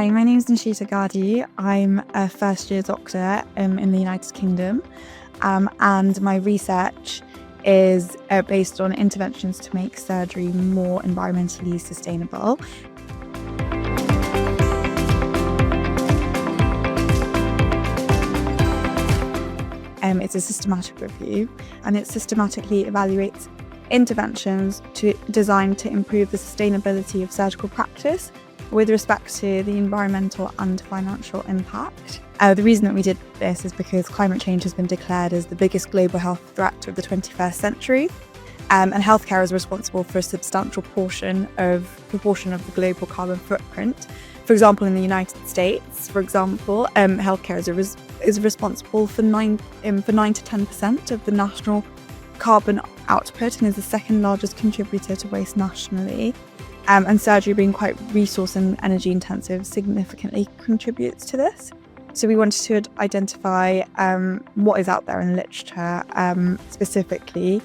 Hi, my name is Nishita Gadi. I'm a first-year doctor in the United Kingdom, and my research is based on interventions to make surgery more environmentally sustainable. It's a systematic review, and it systematically evaluates interventions designed to improve the sustainability of surgical practice with respect to the environmental and financial impact. The reason that we did this is because climate change has been declared as the biggest global health threat of the 21st century, and healthcare is responsible for a substantial proportion of the global carbon footprint. For example, in the United States, healthcare is responsible for 9 to 10% of the national carbon output and is the second largest contributor to waste nationally. And surgery, being quite resource and energy intensive, significantly contributes to this. So we wanted to identify what is out there in literature specifically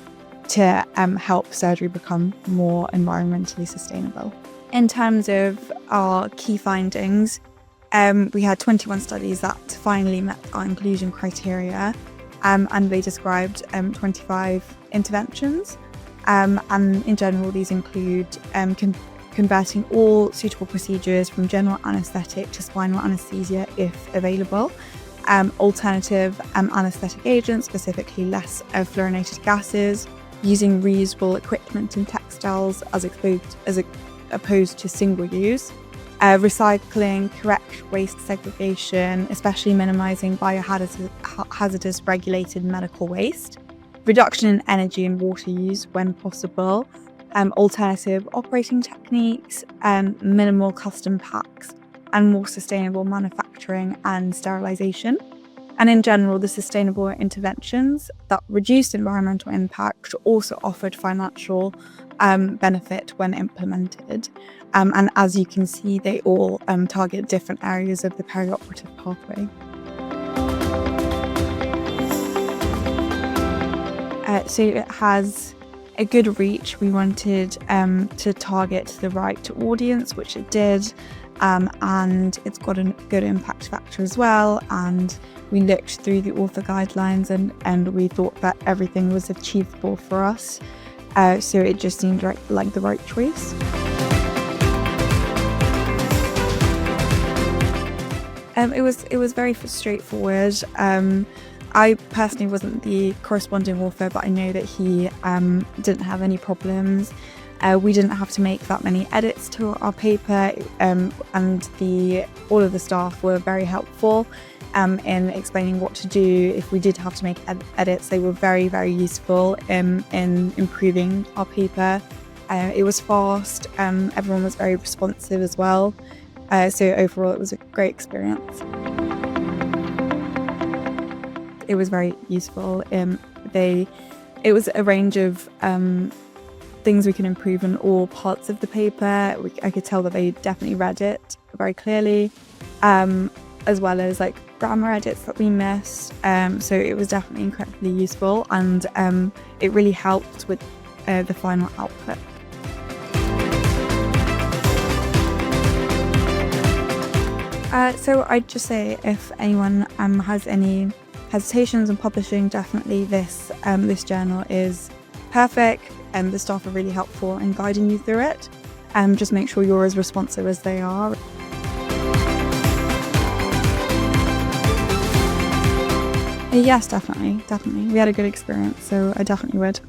to help surgery become more environmentally sustainable. In terms of our key findings, we had 21 studies that finally met our inclusion criteria, and they described 25 interventions. And in general, these include converting all suitable procedures from general anaesthetic to spinal anaesthesia if available, alternative anaesthetic agents, specifically less fluorinated gases, using reusable equipment and textiles as opposed to single use, recycling, correct waste segregation, especially minimising biohazardous regulated medical waste, reduction in energy and water use when possible, alternative operating techniques, minimal custom packs, and more sustainable manufacturing and sterilisation. And in general, the sustainable interventions that reduced environmental impact also offered financial benefit when implemented. And as you can see, they all target different areas of the perioperative pathway. So it has a good reach. We wanted to target the right audience, which it did, and it's got a good impact factor as well. And we looked through the author guidelines and we thought that everything was achievable for us. So it just seemed like the right choice. It was very straightforward. I personally wasn't the corresponding author, but I know that he didn't have any problems. We didn't have to make that many edits to our paper, and all of the staff were very helpful in explaining what to do. If we did have to make edits, they were very, very useful in improving our paper. It was fast, everyone was very responsive as well. So overall, it was a great experience. It was very useful. It was a range of things we can improve in all parts of the paper. I could tell that they definitely read it very clearly, as well as like grammar edits that we missed. So it was definitely incredibly useful, and it really helped with the final output. So I'd just say, if anyone has any hesitations on publishing, definitely this journal is perfect, and the staff are really helpful in guiding you through it. Just make sure you're as responsive as they are. Yes, definitely. We had a good experience, so I definitely would.